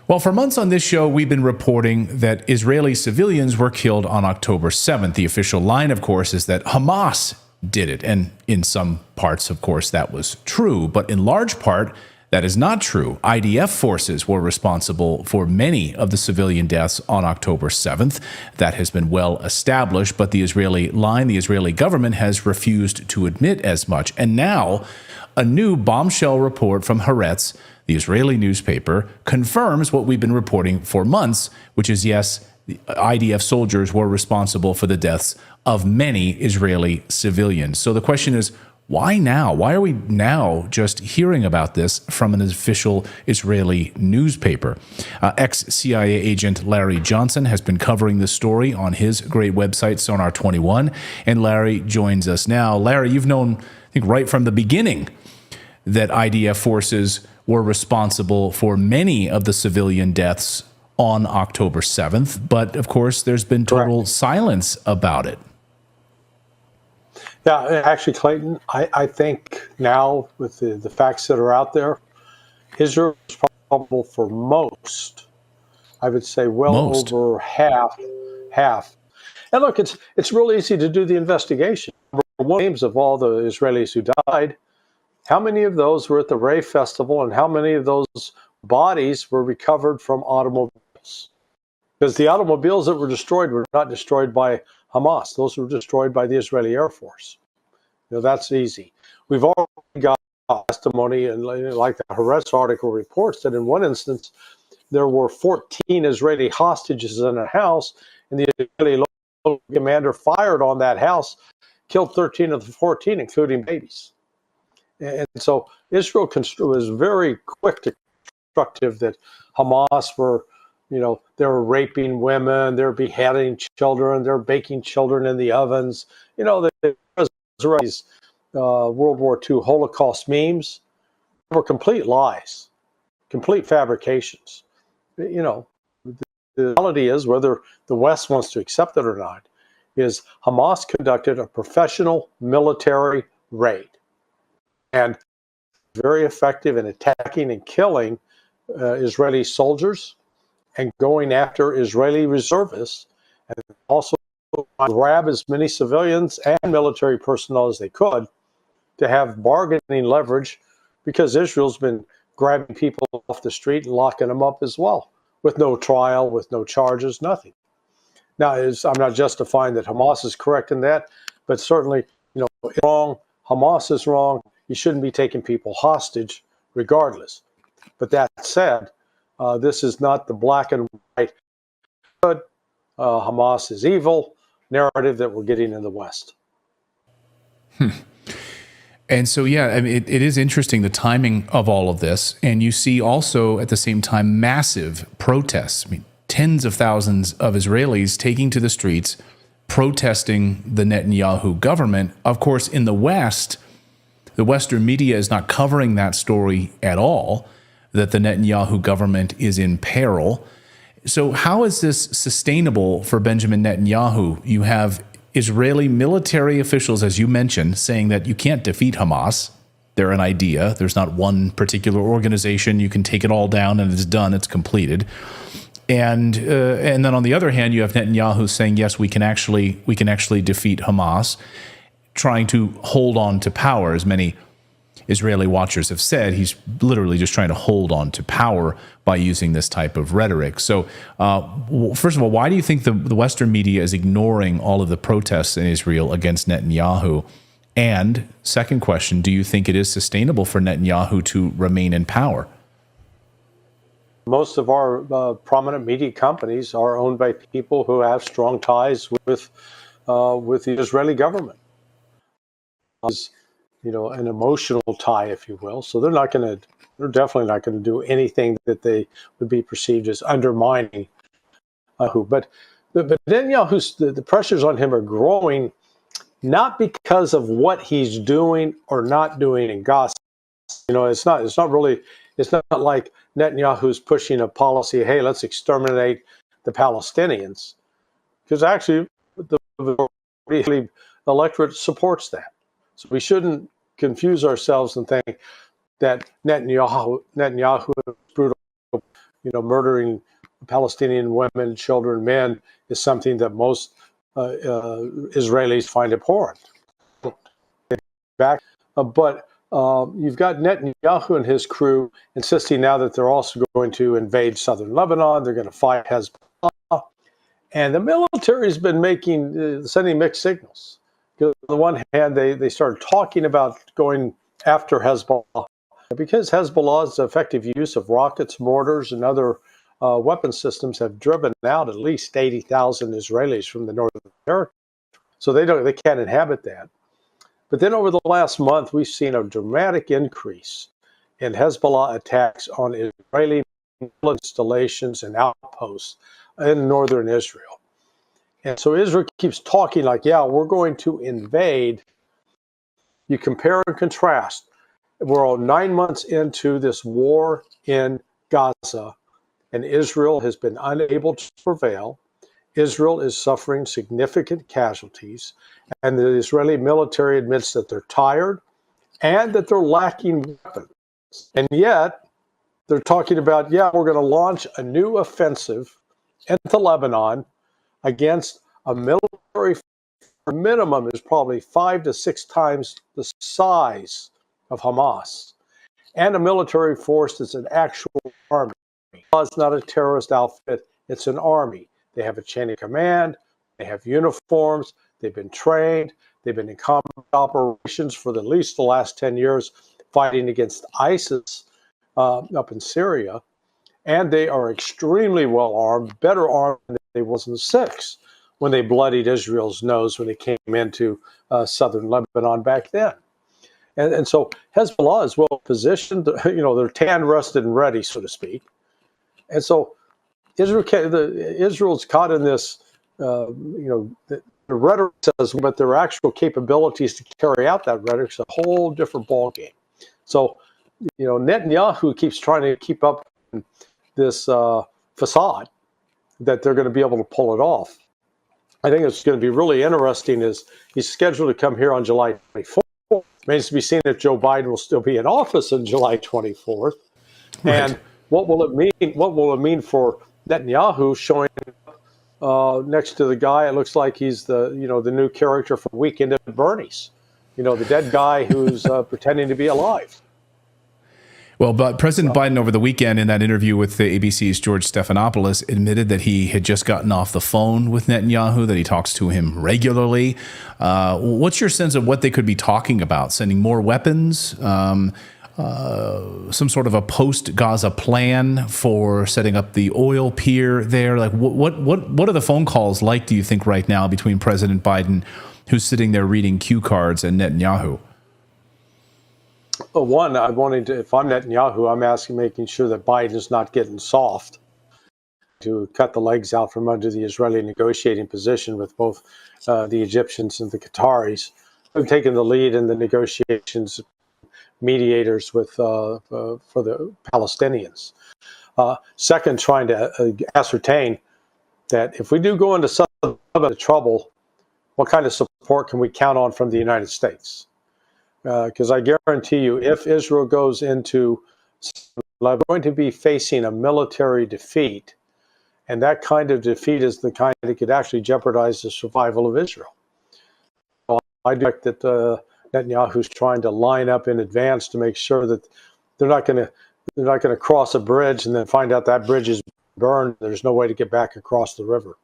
Well, for months on this show, we've been reporting that Israeli civilians were killed on October 7th. The official line, of course, is that Hamas did it. And in some parts, of course, that was true. But in large part, that is not true. IDF forces were responsible for many of the civilian deaths on October 7th. That has been well established, but the Israeli line, the Israeli government has refused to admit as much. And now, a new bombshell report from Haaretz, the Israeli newspaper, confirms what we've been reporting for months, which is, yes, the IDF soldiers were responsible for the deaths of many Israeli civilians. So the question is, why now? Why are we now just hearing about this from an official Israeli newspaper? Ex-CIA agent Larry Johnson has been covering this story on his great website, Sonar 21, and Larry joins us now. Larry, you've known, I think, right from the beginning that IDF forces were responsible for many of the civilian deaths on October 7th, but of course there's been total silence about it. Yeah, actually, Clayton, I think now with the facts that are out there, Israel is probable for most, I would say over half. And look, it's real easy to do the investigation. Names of all the Israelis who died, how many of those were at the Rave Festival, and how many of those bodies were recovered from automobiles? Because the automobiles that were destroyed were not destroyed by Hamas. Those were destroyed by the Israeli Air Force. You know, that's easy. We've already got testimony, and like the Haaretz article reports, that in one instance, there were 14 Israeli hostages in a house, and the Israeli local commander fired on that house, killed 13 of the 14, including babies. And so Israel was very quick to constructive that Hamas were, they were raping women, they're beheading children, they're baking children in the ovens. The Israelis' World War II Holocaust memes were complete lies, complete fabrications. The reality is, whether the West wants to accept it or not, is Hamas conducted a professional military raid and very effective in attacking and killing Israeli soldiers and going after Israeli reservists, and also grab as many civilians and military personnel as they could to have bargaining leverage, because Israel's been grabbing people off the street and locking them up as well, with no trial, with no charges, nothing. Now, I'm not justifying that Hamas is correct in that, but certainly, it's wrong. Hamas is wrong. You shouldn't be taking people hostage regardless. But that said, this is not the black and white good, Hamas is evil narrative that we're getting in the West. And so, yeah, I mean, it is interesting, the timing of all of this. And you see also at the same time massive protests. I mean, tens of thousands of Israelis taking to the streets, protesting the Netanyahu government. Of course, in the West, the Western media is not covering that story at all, that the Netanyahu government is in peril. So how is this sustainable for Benjamin Netanyahu? You have Israeli military officials, as you mentioned, saying that you can't defeat Hamas. They're an idea. There's not one particular organization. You can take it all down and it's done. It's completed. And then on the other hand, you have Netanyahu saying, yes, we can actually defeat Hamas, trying to hold on to power. As many Israeli watchers have said, he's literally just trying to hold on to power by using this type of rhetoric. So first of all, why do you think the Western media is ignoring all of the protests in Israel against Netanyahu? And second question, do you think it is sustainable for Netanyahu to remain in power? Most of our prominent media companies are owned by people who have strong ties with the Israeli government. An emotional tie, if you will. So they're definitely not going to do anything that they would be perceived as undermining. But Netanyahu's the pressures on him are growing, not because of what he's doing or not doing in Gaza. It's not like Netanyahu's pushing a policy, hey, let's exterminate the Palestinians, because actually the electorate supports that. So we shouldn't confuse ourselves and think that Netanyahu is brutal, murdering Palestinian women, children, men is something that most Israelis find abhorrent. But you've got Netanyahu and his crew insisting now that they're also going to invade southern Lebanon. They're going to fight Hezbollah. And the military's been sending mixed signals. On the one hand, they started talking about going after Hezbollah because Hezbollah's effective use of rockets, mortars, and other weapon systems have driven out at least 80,000 Israelis from the northern territory. So they can't inhabit that. But then over the last month, we've seen a dramatic increase in Hezbollah attacks on Israeli installations and outposts in northern Israel. And so Israel keeps talking like, yeah, we're going to invade. You compare and contrast. We're all 9 months into this war in Gaza, and Israel has been unable to prevail. Israel is suffering significant casualties, and the Israeli military admits that they're tired and that they're lacking weapons. And yet, they're talking about, yeah, we're going to launch a new offensive into Lebanon against a military minimum is probably 5 to 6 times the size of Hamas, and a military force that's an actual army. It's not a terrorist outfit, it's an army. They have a chain of command, they have uniforms, they've been trained, they've been in combat operations for at least the last 10 years fighting against ISIS up in Syria, and they are extremely well armed, better armed than they was in the 60s when they bloodied Israel's nose when they came into southern Lebanon back then. And so Hezbollah is well positioned, they're tan, rusted, and ready, so to speak. And so Israel's caught in this, the rhetoric says, but their actual capabilities to carry out that rhetoric is a whole different ballgame. So, Netanyahu keeps trying to keep up this facade that they're going to be able to pull it off. I think it's going to be really interesting is he's scheduled to come here on July 24th. Remains to be seen if Joe Biden will still be in office on July 24th. Right. And what will it mean? What will it mean for Netanyahu showing next to the guy? It looks like he's the new character from Weekend at Bernie's. The dead guy who's pretending to be alive. Well, but President Biden over the weekend in that interview with the ABC's George Stephanopoulos admitted that he had just gotten off the phone with Netanyahu, that he talks to him regularly. What's your sense of what they could be talking about? Sending more weapons? Some sort of a post-Gaza plan for setting up the oil pier there? Like, what are the phone calls like, do you think, right now between President Biden, who's sitting there reading cue cards, and Netanyahu? One, if I'm Netanyahu, I'm making sure that Biden is not getting soft to cut the legs out from under the Israeli negotiating position with both the Egyptians and the Qataris, who've taken the lead in the negotiations, mediators for the Palestinians. Second, trying to ascertain that if we do go into some trouble, what kind of support can we count on from the United States? Because I guarantee you, if Israel goes into, they're going to be facing a military defeat, and that kind of defeat is the kind that could actually jeopardize the survival of Israel. So I think that Netanyahu's trying to line up in advance to make sure that they're not going to cross a bridge and then find out that bridge is burned. There's no way to get back across the river.